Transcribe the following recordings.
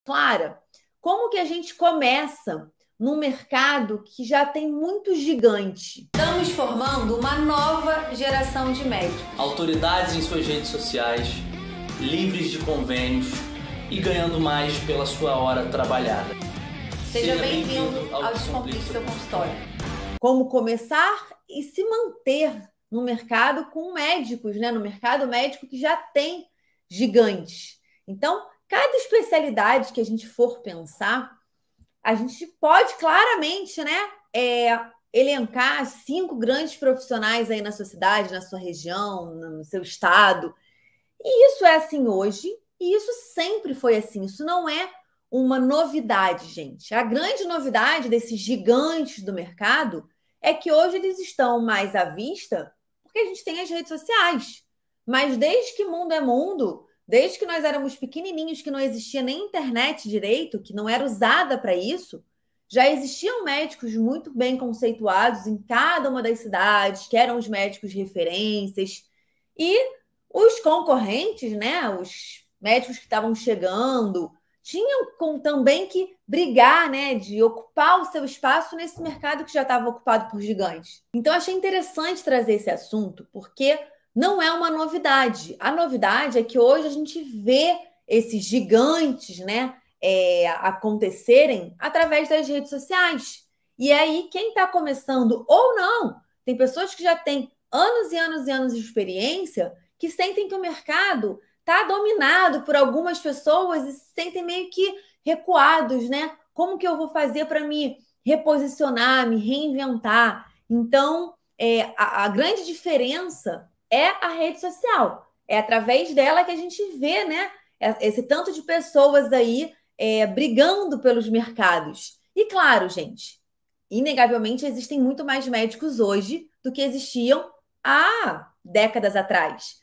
Clara, como que a gente começa num mercado que já tem muito gigante? Estamos formando uma nova geração de médicos. Autoridades em suas redes sociais, livres de convênios e ganhando mais pela sua hora trabalhada. Seja bem-vindo ao Descomplique Seu Consultório. Como começar e se manter no mercado com médicos, né? No mercado médico que já tem gigantes. Então, cada especialidade que a gente for pensar, a gente pode claramente, né, elencar 5 grandes profissionais aí na sua cidade, na sua região, no seu estado. E isso é assim hoje, e isso sempre foi assim. Isso não é uma novidade, gente. A grande novidade desses gigantes do mercado é que hoje eles estão mais à vista porque a gente tem as redes sociais. Mas desde que mundo é mundo, desde que nós éramos pequenininhos, que não existia nem internet direito, que não era usada para isso, já existiam médicos muito bem conceituados em cada uma das cidades, que eram os médicos referências. E os concorrentes, né, os médicos que estavam chegando, tinham também que brigar, né, de ocupar o seu espaço nesse mercado que já estava ocupado por gigantes. Então, achei interessante trazer esse assunto, porque não é uma novidade. A novidade é que hoje a gente vê esses gigantes, né, acontecerem através das redes sociais. E aí, quem está começando ou não, tem pessoas que já têm anos e anos e anos de experiência que sentem que o mercado está dominado por algumas pessoas e se sentem meio que recuados, né? Como que eu vou fazer para me reposicionar, me reinventar? Então, a grande diferença é a rede social. É através dela que a gente vê, né, esse tanto de pessoas aí brigando pelos mercados. E claro, gente, inegavelmente existem muito mais médicos hoje do que existiam há décadas atrás.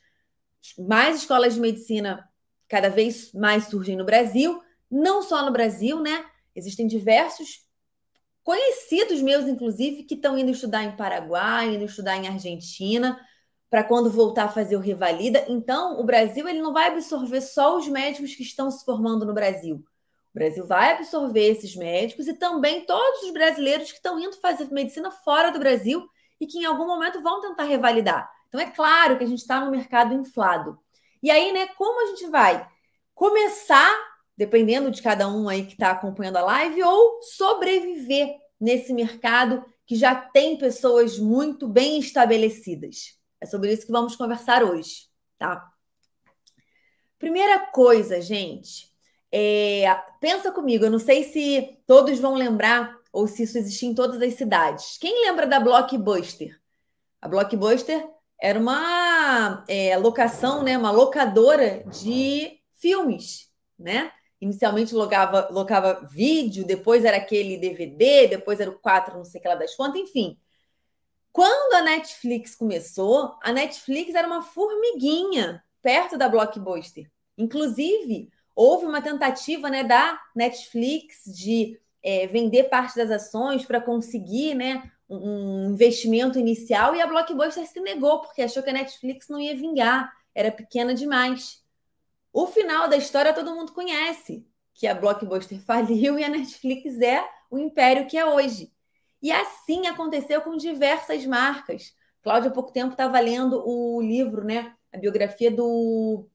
Mais escolas de medicina cada vez mais surgem no Brasil, não só no Brasil, né? Existem diversos conhecidos meus, inclusive, que estão indo estudar em Paraguai, indo estudar em Argentina, para quando voltar a fazer o Revalida. Então, o Brasil ele não vai absorver só os médicos que estão se formando no Brasil. O Brasil vai absorver esses médicos e também todos os brasileiros que estão indo fazer medicina fora do Brasil e que em algum momento vão tentar revalidar. Então, é claro que a gente está no mercado inflado. E aí, né, como a gente vai começar, dependendo de cada um aí que está acompanhando a live, ou sobreviver nesse mercado que já tem pessoas muito bem estabelecidas? É sobre isso que vamos conversar hoje, tá? Primeira coisa, gente, pensa comigo, eu não sei se todos vão lembrar ou se isso existia em todas as cidades. Quem lembra da Blockbuster? A Blockbuster era uma locação, né, uma locadora de filmes, né? Inicialmente locava vídeo, depois era aquele DVD, depois era o 4, não sei o que lá das contas, enfim. Quando a Netflix começou, a Netflix era uma formiguinha perto da Blockbuster. Inclusive, houve uma tentativa, né, da Netflix de vender parte das ações para conseguir, né, um investimento inicial, e a Blockbuster se negou, porque achou que a Netflix não ia vingar, era pequena demais. O final da história todo mundo conhece, que a Blockbuster faliu e a Netflix é o império que é hoje. E assim aconteceu com diversas marcas. Cláudia, há pouco tempo, estava lendo o livro, né, a biografia do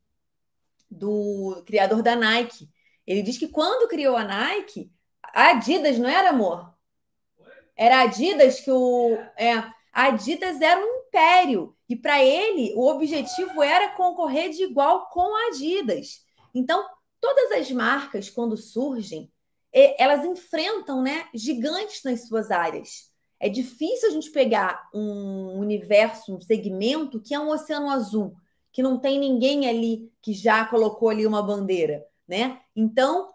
criador da Nike. Ele diz que quando criou a Nike, a Adidas não era, amor? Era a Adidas que a Adidas era um império. E para ele, o objetivo era concorrer de igual com a Adidas. Então, todas as marcas, quando surgem, elas enfrentam, né, gigantes nas suas áreas. É difícil a gente pegar um universo, um segmento que é um oceano azul, que não tem ninguém ali que já colocou ali uma bandeira, né? Então,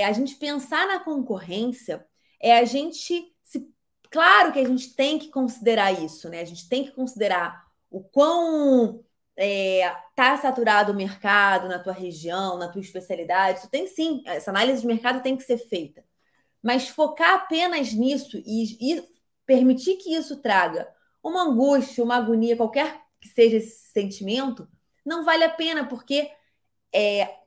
a gente pensar na concorrência é a gente se... Claro que a gente tem que considerar isso, né? A gente tem que considerar o quão tá saturado o mercado na tua região, na tua especialidade. Isso tem sim, essa análise de mercado tem que ser feita. Mas focar apenas nisso e permitir que isso traga uma angústia, uma agonia, qualquer que seja esse sentimento, não vale a pena, porque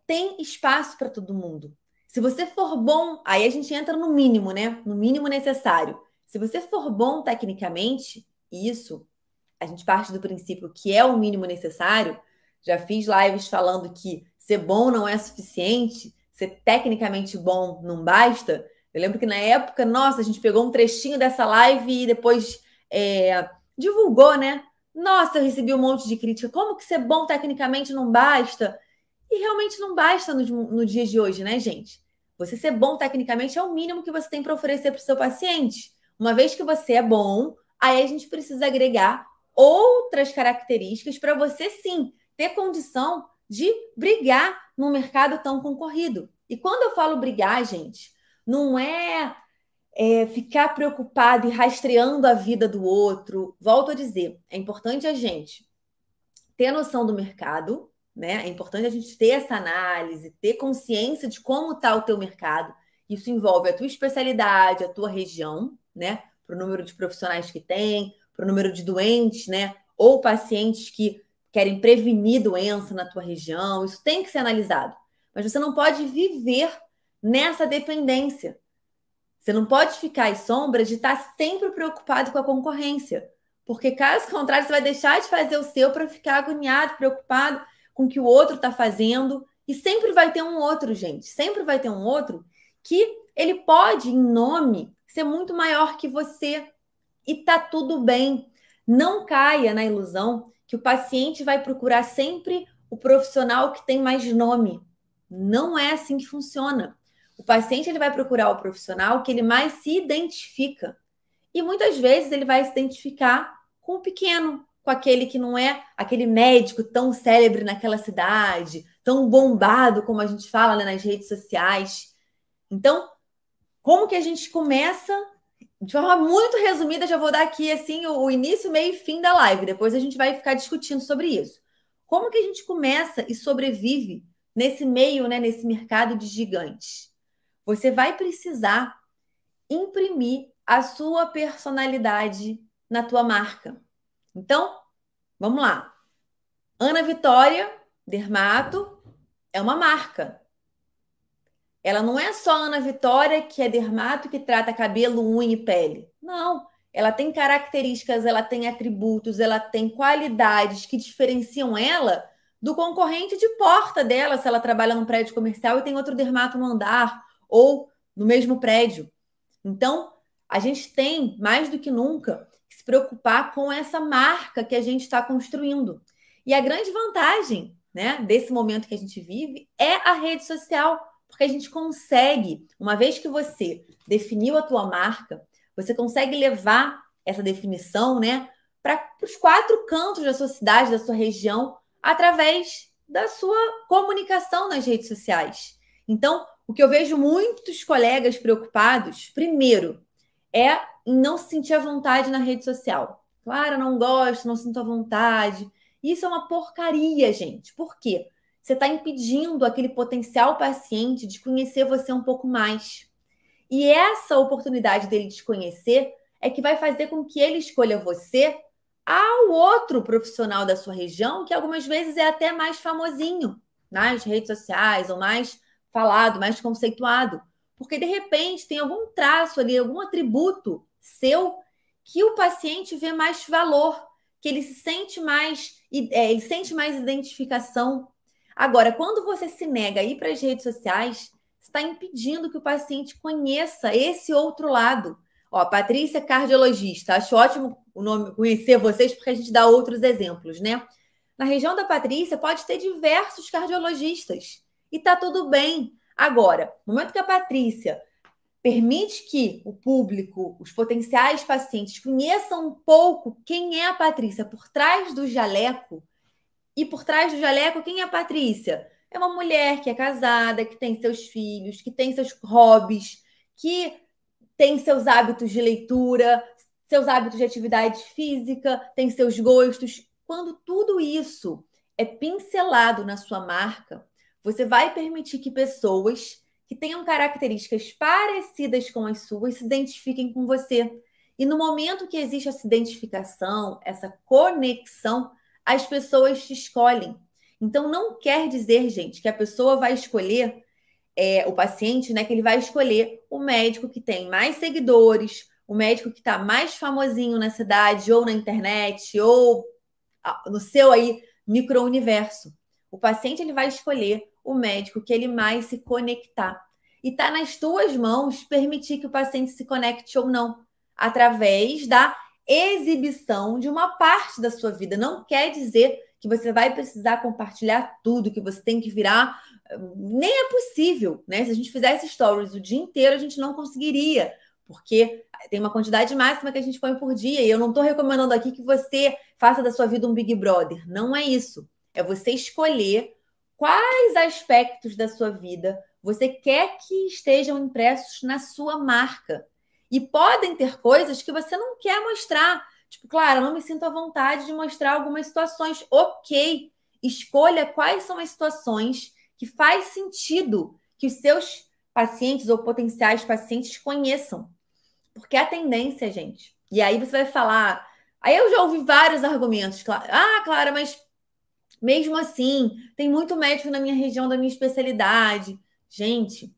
tem espaço para todo mundo. Se você for bom, aí a gente entra no mínimo, né? No mínimo necessário. Se você for bom tecnicamente, isso, a gente parte do princípio que é o mínimo necessário. Já fiz lives falando que ser bom não é suficiente, ser tecnicamente bom não basta. Eu lembro que na época, nossa, a gente pegou um trechinho dessa live e depois divulgou, né? Nossa, eu recebi um monte de crítica. Como que ser bom tecnicamente não basta? E realmente não basta no dia de hoje, né, gente? Você ser bom tecnicamente é o mínimo que você tem para oferecer para o seu paciente. Uma vez que você é bom, aí a gente precisa agregar outras características para você, sim, ter condição de brigar num mercado tão concorrido. E quando eu falo brigar, gente, não é ficar preocupado e rastreando a vida do outro. Volto a dizer, é importante a gente ter noção do mercado, né? É importante a gente ter essa análise, ter consciência de como está o teu mercado. Isso envolve a tua especialidade, a tua região, né? Para o número de profissionais que tem, para o número de doentes, né? Ou pacientes que querem prevenir doença na tua região. Isso tem que ser analisado. Mas você não pode viver nessa dependência. Você não pode ficar às sombras de estar sempre preocupado com a concorrência. Porque, caso contrário, você vai deixar de fazer o seu para ficar agoniado, preocupado com o que o outro está fazendo. E sempre vai ter um outro, gente. Sempre vai ter um outro que ele pode, em nome, ser muito maior que você. E tá tudo bem. Não caia na ilusão que o paciente vai procurar sempre o profissional que tem mais nome. Não é assim que funciona. O paciente ele vai procurar o profissional que ele mais se identifica. E muitas vezes ele vai se identificar com o pequeno, com aquele que não é aquele médico tão célebre naquela cidade, tão bombado como a gente fala, né, nas redes sociais. Então, como que a gente começa? De forma muito resumida, já vou dar aqui assim o início, meio e fim da live. Depois a gente vai ficar discutindo sobre isso. Como que a gente começa e sobrevive nesse meio, né, nesse mercado de gigantes? Você vai precisar imprimir a sua personalidade na tua marca. Então, vamos lá. Ana Vitória, dermato, é uma marca. Ela não é só Ana Vitória, que é dermato, que trata cabelo, unha e pele. Não. Ela tem características, ela tem atributos, ela tem qualidades que diferenciam ela do concorrente de porta dela, se ela trabalha num prédio comercial e tem outro dermato no andar ou no mesmo prédio. Então, a gente tem, mais do que nunca, que se preocupar com essa marca que a gente está construindo. E a grande vantagem, né, desse momento que a gente vive é a rede social, porque a gente consegue, uma vez que você definiu a tua marca, você consegue levar essa definição, né, para os 4 cantos da sua cidade, da sua região, através da sua comunicação nas redes sociais. Então, o que eu vejo muitos colegas preocupados, primeiro, é em não se sentir à vontade na rede social. Claro, não gosto, não sinto à vontade. Isso é uma porcaria, gente. Por quê? Você está impedindo aquele potencial paciente de conhecer você um pouco mais. E essa oportunidade dele te conhecer é que vai fazer com que ele escolha você ao outro profissional da sua região, que algumas vezes é até mais famosinho nas redes sociais ou mais falado, mais conceituado. Porque, de repente, tem algum traço ali, algum atributo seu que o paciente vê mais valor, que ele se sente mais, ele sente mais identificação. Agora, quando você se nega a ir para as redes sociais, está impedindo que o paciente conheça esse outro lado. Ó, Patrícia, cardiologista. Acho ótimo o nome, conhecer vocês, porque a gente dá outros exemplos, né? Na região da Patrícia, pode ter diversos cardiologistas. E tá tudo bem. Agora, no momento que a Patrícia permite que o público, os potenciais pacientes, conheçam um pouco quem é a Patrícia por trás do jaleco, e por trás do jaleco, quem é a Patrícia? É uma mulher que é casada, que tem seus filhos, que tem seus hobbies, que tem seus hábitos de leitura, seus hábitos de atividade física, tem seus gostos. Quando tudo isso é pincelado na sua marca, você vai permitir que pessoas que tenham características parecidas com as suas se identifiquem com você. E no momento que existe essa identificação, essa conexão, as pessoas te escolhem. Então, não quer dizer, gente, que a pessoa vai escolher o paciente, né, que ele vai escolher o médico que tem mais seguidores, o médico que está mais famosinho na cidade, ou na internet, ou no seu aí micro-universo. O paciente ele vai escolher o médico que ele mais se conectar. E está nas tuas mãos permitir que o paciente se conecte ou não, através da exibição de uma parte da sua vida. Não quer dizer que você vai precisar compartilhar tudo, que você tem que virar. Nem é possível, né? Se a gente fizesse stories o dia inteiro, a gente não conseguiria, porque tem uma quantidade máxima que a gente põe por dia, e eu não estou recomendando aqui que você faça da sua vida um Big Brother. Não é isso. É você escolher quais aspectos da sua vida você quer que estejam impressos na sua marca. E podem ter coisas que você não quer mostrar. Tipo, claro, eu não me sinto à vontade de mostrar algumas situações. Ok, escolha quais são as situações que faz sentido que os seus pacientes ou potenciais pacientes conheçam. Porque a tendência, gente, e aí você vai falar... Aí eu já ouvi vários argumentos. Ah, Clara, mas mesmo assim, tem muito médico na minha região, da minha especialidade. Gente,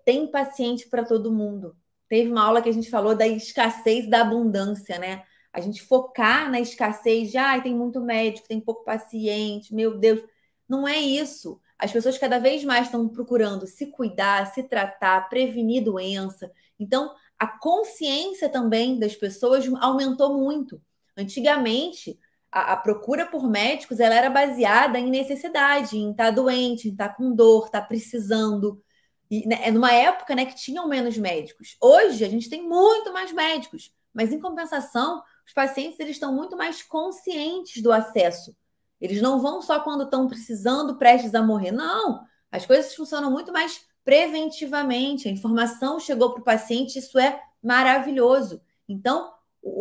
tem paciente para todo mundo. Teve uma aula que a gente falou da escassez da abundância, né? A gente focar na escassez de, tem muito médico, tem pouco paciente, meu Deus. Não é isso. As pessoas cada vez mais estão procurando se cuidar, se tratar, prevenir doença. Então, a consciência também das pessoas aumentou muito. Antigamente, a procura por médicos ela era baseada em necessidade, em estar doente, em estar com dor, estar precisando. E, né, é numa época, né, que tinham menos médicos. Hoje a gente tem muito mais médicos, mas em compensação, os pacientes eles estão muito mais conscientes do acesso. Eles não vão só quando estão precisando, prestes a morrer. Não, as coisas funcionam muito mais preventivamente. A informação chegou para o paciente, isso é maravilhoso. Então,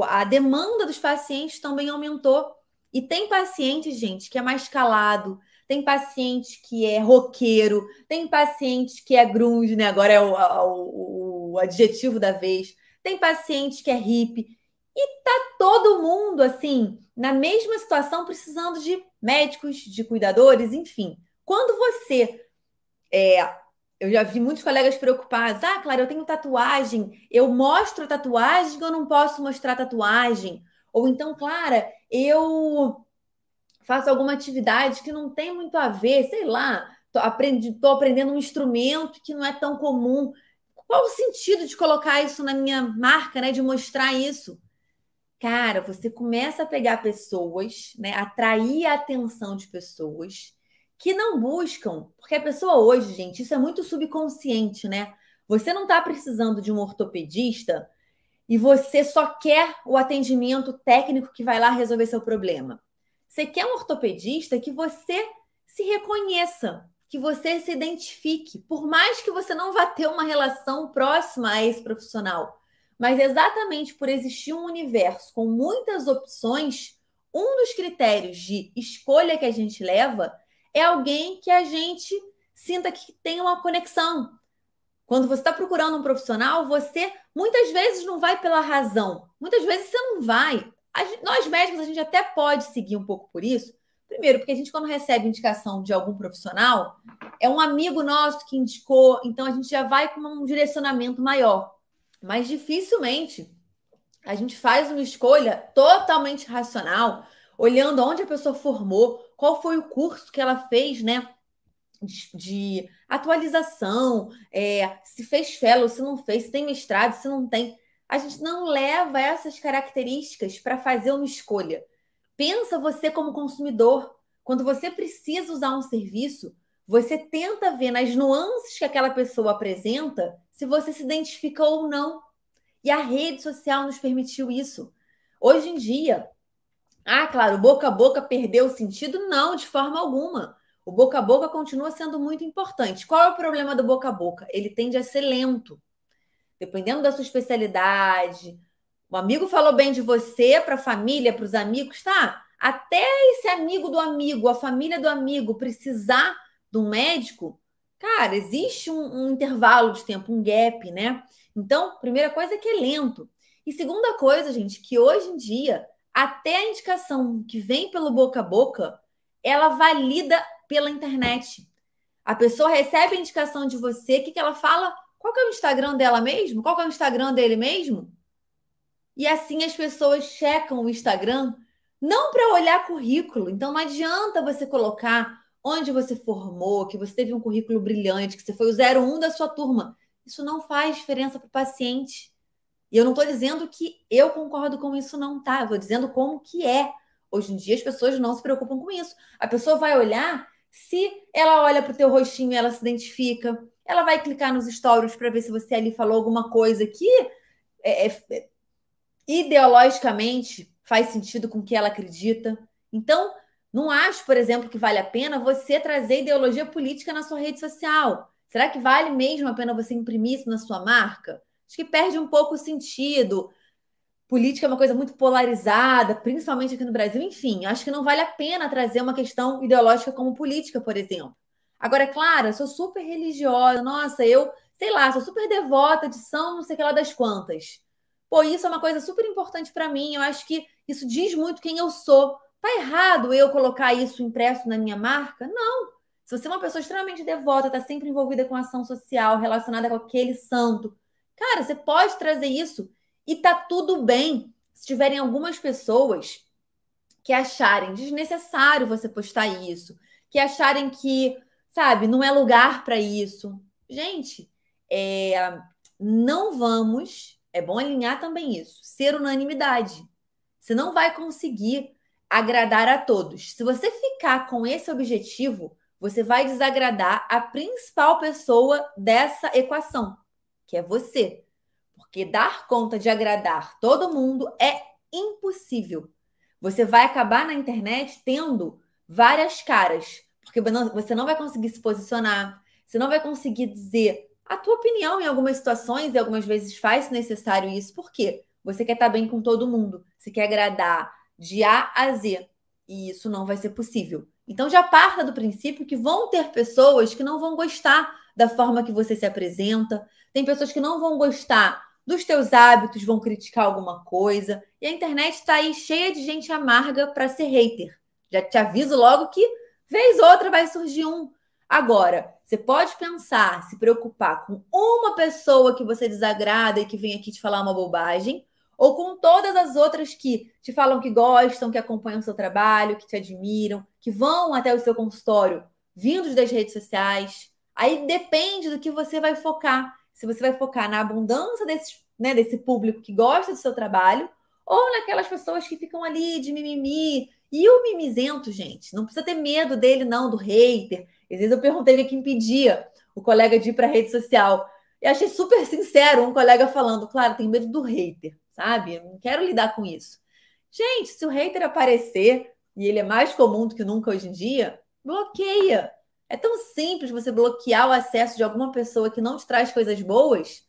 a demanda dos pacientes também aumentou. E tem paciente, gente, que é mais calado, tem paciente que é roqueiro, tem paciente que é grunge, né? Agora é o adjetivo da vez. Tem paciente que é hippie. E tá todo mundo, assim, na mesma situação, precisando de médicos, de cuidadores, enfim. Quando você... eu já vi muitos colegas preocupados. Ah, Clara, eu tenho tatuagem. Eu mostro tatuagem ou eu não posso mostrar tatuagem? Ou então, Clara, eu faço alguma atividade que não tem muito a ver, sei lá, tô aprendendo um instrumento que não é tão comum. Qual o sentido de colocar isso na minha marca, né? De mostrar isso? Cara, você começa a pegar pessoas, né? Atrair a atenção de pessoas que não buscam, porque a pessoa hoje, gente, isso é muito subconsciente, né? Você não está precisando de um ortopedista e você só quer o atendimento técnico que vai lá resolver seu problema. Você quer um ortopedista que você se reconheça, que você se identifique, por mais que você não vá ter uma relação próxima a esse profissional. Mas exatamente por existir um universo com muitas opções, um dos critérios de escolha que a gente leva é alguém que a gente sinta que tem uma conexão. Quando você está procurando um profissional, você muitas vezes não vai pela razão. Muitas vezes você não vai. Nós médicos, a gente até pode seguir um pouco por isso. Primeiro, porque a gente, quando recebe indicação de algum profissional, é um amigo nosso que indicou, então a gente já vai com um direcionamento maior. Mas dificilmente a gente faz uma escolha totalmente racional, olhando onde a pessoa formou, qual foi o curso que ela fez, né? De atualização, se fez fellow, se não fez, se tem mestrado, se não tem. A gente não leva essas características para fazer uma escolha. Pensa você como consumidor. Quando você precisa usar um serviço, você tenta ver nas nuances que aquela pessoa apresenta se você se identifica ou não. E a rede social nos permitiu isso. Hoje em dia, claro, o boca a boca perdeu o sentido? Não, de forma alguma. O boca a boca continua sendo muito importante. Qual é o problema do boca a boca? Ele tende a ser lento. Dependendo da sua especialidade, o amigo falou bem de você para a família, para os amigos, tá? Até esse amigo do amigo, a família do amigo precisar de um médico, cara, existe um intervalo de tempo, um gap, né? Então, primeira coisa é que é lento. E segunda coisa, gente, que hoje em dia, até a indicação que vem pelo boca a boca, ela valida pela internet. A pessoa recebe a indicação de você, o que ela fala? Qual que é o Instagram dela mesmo? Qual que é o Instagram dele mesmo? E assim as pessoas checam o Instagram não para olhar currículo. Então não adianta você colocar onde você formou, que você teve um currículo brilhante, que você foi o 01 da sua turma. Isso não faz diferença para o paciente. E eu não estou dizendo que eu concordo com isso, não, tá? Eu estou dizendo como que é. Hoje em dia as pessoas não se preocupam com isso. A pessoa vai olhar, se ela olha para o teu rostinho e ela se identifica, ela vai clicar nos stories para ver se você ali falou alguma coisa que ideologicamente faz sentido com o que ela acredita. Então, não acho, por exemplo, que vale a pena você trazer ideologia política na sua rede social. Será que vale mesmo a pena você imprimir isso na sua marca? Acho que perde um pouco o sentido. Política é uma coisa muito polarizada, principalmente aqui no Brasil. Enfim, acho que não vale a pena trazer uma questão ideológica como política, por exemplo. Agora, é claro, eu sou super religiosa. Nossa, eu, sei lá, sou super devota de São não sei o que lá das quantas. Pô, isso é uma coisa super importante para mim. Eu acho que isso diz muito quem eu sou. Tá errado eu colocar isso impresso na minha marca? Não. Se você é uma pessoa extremamente devota, tá sempre envolvida com ação social relacionada com aquele santo, cara, você pode trazer isso e tá tudo bem se tiverem algumas pessoas que acharem desnecessário você postar isso, que acharem que, sabe, não é lugar para isso. Gente, não vamos, é bom alinhar também isso, ser unanimidade. Você não vai conseguir agradar a todos. Se você ficar com esse objetivo, você vai desagradar a principal pessoa dessa equação, que é você. Porque dar conta de agradar todo mundo é impossível. Você vai acabar na internet tendo várias caras, porque você não vai conseguir se posicionar, você não vai conseguir dizer a tua opinião em algumas situações, e algumas vezes faz necessário isso, porque você quer estar bem com todo mundo, você quer agradar de A a Z, e isso não vai ser possível. Então já parta do princípio que vão ter pessoas que não vão gostar da forma que você se apresenta, tem pessoas que não vão gostar dos teus hábitos, vão criticar alguma coisa. E a internet está aí cheia de gente amarga para ser hater. Já te aviso logo que, vez ou outra, vai surgir um. Agora, você pode pensar, se preocupar com uma pessoa que você desagrada e que vem aqui te falar uma bobagem, ou com todas as outras que te falam que gostam, que acompanham o seu trabalho, que te admiram, que vão até o seu consultório, vindos das redes sociais. Aí depende do que você vai focar. Se você vai focar na abundância desse público que gosta do seu trabalho, ou naquelas pessoas que ficam ali de mimimi. E o mimizento, gente, não precisa ter medo dele, não, do hater. Às vezes eu perguntei o que impedia o colega de ir para a rede social. E achei super sincero um colega falando, claro, tem medo do hater, sabe? Eu não quero lidar com isso. Gente, se o hater aparecer, e ele é mais comum do que nunca hoje em dia, bloqueia. É tão simples você bloquear o acesso de alguma pessoa que não te traz coisas boas,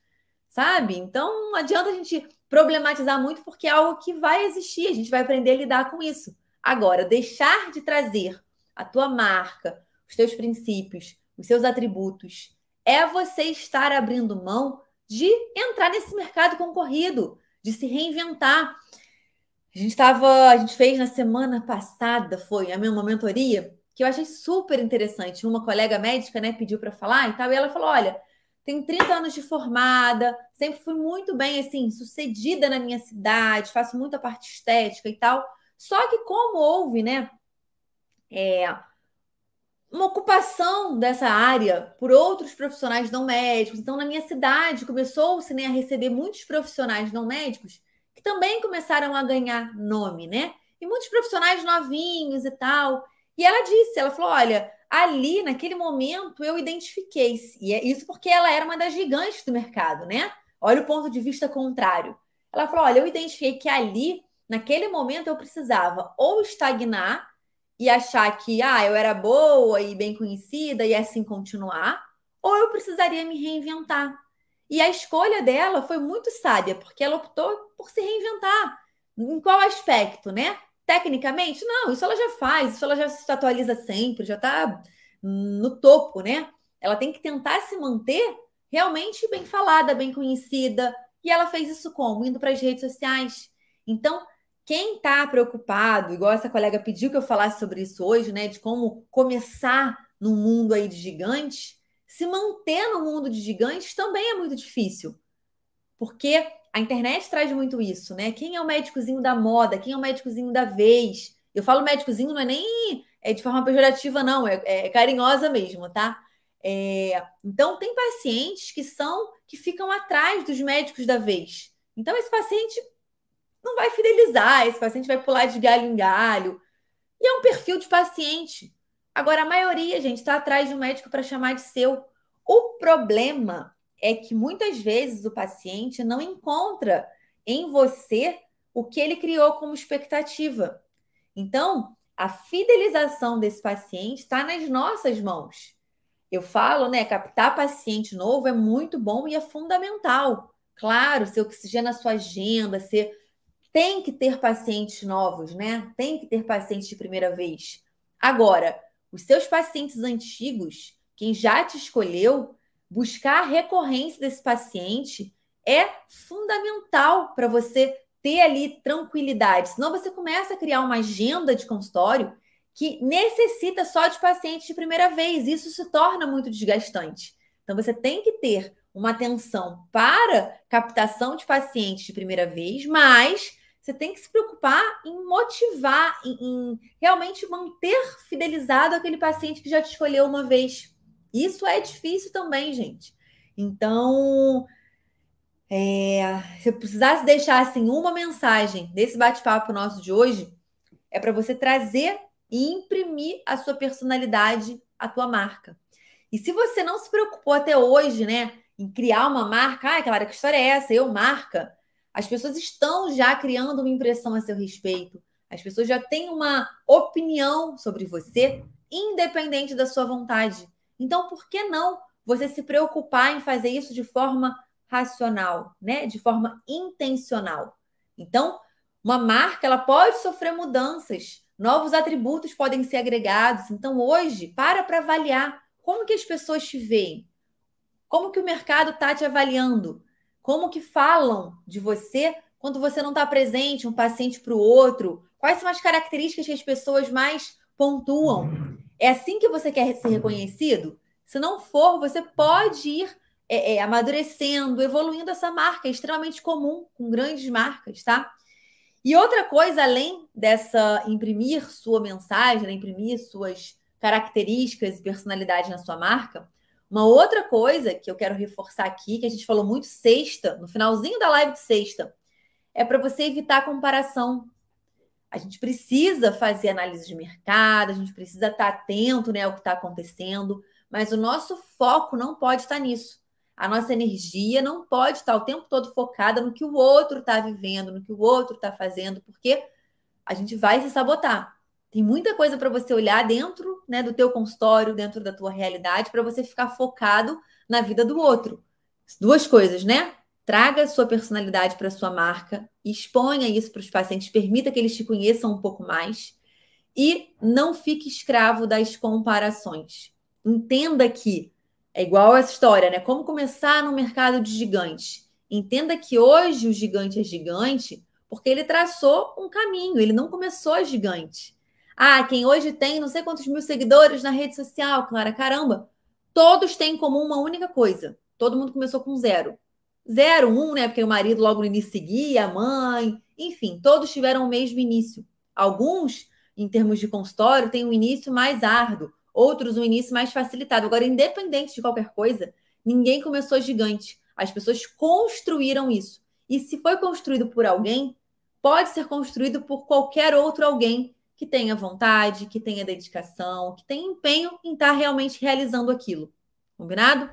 sabe? Então não adianta a gente problematizar muito, porque é algo que vai existir, a gente vai aprender a lidar com isso. Agora, deixar de trazer a tua marca, os teus princípios, os seus atributos, é você estar abrindo mão de entrar nesse mercado concorrido, de se reinventar. A gente fez na semana passada, foi a minha mentoria, que eu achei super interessante. Uma colega médica, né, pediu para falar e tal, e ela falou: olha, tenho 30 anos de formada, sempre fui muito bem, assim, sucedida na minha cidade, faço muita parte estética e tal. Só que como houve, né, uma ocupação dessa área por outros profissionais não médicos, então na minha cidade começou-se, né, a receber muitos profissionais não médicos que também começaram a ganhar nome, né? E muitos profissionais novinhos e tal. E ela disse, ela falou, olha, ali naquele momento eu identifiquei, e é isso porque ela era uma das gigantes do mercado, né? Olha o ponto de vista contrário. Ela falou, olha, eu identifiquei que ali, naquele momento, eu precisava ou estagnar e achar que eu era boa e bem conhecida e assim continuar, ou eu precisaria me reinventar. E a escolha dela foi muito sábia, porque ela optou por se reinventar. Em qual aspecto, né? Tecnicamente, não, isso ela já faz, isso ela já se atualiza sempre, já está no topo, né? Ela tem que tentar se manter realmente bem falada, bem conhecida. E ela fez isso como? Indo para as redes sociais. Então, quem está preocupado, igual essa colega pediu que eu falasse sobre isso hoje, né? De como começar num mundo aí de gigantes, se manter no mundo de gigantes também é muito difícil. Porque a internet traz muito isso, né? Quem é o médicozinho da moda? Quem é o médicozinho da vez? Eu falo médicozinho, não é nem de forma pejorativa, não, é carinhosa mesmo, tá? Então, tem pacientes que ficam atrás dos médicos da vez. Então, esse paciente não vai fidelizar, esse paciente vai pular de galho em galho. E é um perfil de paciente. Agora, a maioria, gente, está atrás de um médico para chamar de seu. O problema é que muitas vezes o paciente não encontra em você o que ele criou como expectativa. Então, a fidelização desse paciente está nas nossas mãos. Eu falo, né, captar paciente novo é muito bom e é fundamental. Claro, você oxigena a sua agenda, você tem que ter pacientes novos, né? Tem que ter pacientes de primeira vez. Agora, os seus pacientes antigos, quem já te escolheu, buscar a recorrência desse paciente é fundamental para você ter ali tranquilidade. Senão você começa a criar uma agenda de consultório que necessita só de pacientes de primeira vez. Isso se torna muito desgastante. Então, você tem que ter uma atenção para captação de pacientes de primeira vez, mas você tem que se preocupar em motivar, em realmente manter fidelizado aquele paciente que já te escolheu uma vez. Isso é difícil também, gente. Então, se eu precisasse deixar assim uma mensagem desse bate-papo nosso de hoje, é para você trazer e imprimir a sua personalidade à tua marca. E se você não se preocupou até hoje, né, em criar uma marca, Clara, que história é essa? Eu, marca? As pessoas estão já criando uma impressão a seu respeito. As pessoas já têm uma opinião sobre você, independente da sua vontade. Então, por que não você se preocupar em fazer isso de forma racional, né? De forma intencional? Então, uma marca, ela pode sofrer mudanças. Novos atributos podem ser agregados. Então, hoje, para avaliar como que as pessoas te veem. Como que o mercado está te avaliando? Como que falam de você quando você não está presente, um paciente para o outro? Quais são as características que as pessoas mais pontuam? É assim que você quer ser reconhecido? Se não for, você pode ir amadurecendo, evoluindo essa marca. É extremamente comum com grandes marcas, tá? E outra coisa, além dessa imprimir sua mensagem, né, imprimir suas características e personalidade na sua marca, uma outra coisa que eu quero reforçar aqui, que a gente falou muito sexta, no finalzinho da live de sexta, é para você evitar a comparação. A gente precisa fazer análise de mercado, a gente precisa estar atento, né, ao que está acontecendo, mas o nosso foco não pode estar nisso. A nossa energia não pode estar o tempo todo focada no que o outro está vivendo, no que o outro está fazendo, porque a gente vai se sabotar. Tem muita coisa para você olhar dentro, né, do teu consultório, dentro da tua realidade, para você ficar focado na vida do outro. Duas coisas, né? Traga a sua personalidade para a sua marca, exponha isso para os pacientes, permita que eles te conheçam um pouco mais e não fique escravo das comparações. Entenda que é igual essa história, né? Como começar no mercado de gigantes. Entenda que hoje o gigante é gigante porque ele traçou um caminho, ele não começou gigante. Quem hoje tem não sei quantos mil seguidores na rede social, Clara, caramba, todos têm em comum uma única coisa. Todo mundo começou com 0. 0, 1, né? Porque o marido logo no início seguia, a mãe, enfim, todos tiveram o mesmo início. Alguns, em termos de consultório, têm um início mais árduo, outros um início mais facilitado. Agora, independente de qualquer coisa, ninguém começou gigante. As pessoas construíram isso. E se foi construído por alguém, pode ser construído por qualquer outro alguém que tenha vontade, que tenha dedicação, que tenha empenho em estar realmente realizando aquilo. Combinado?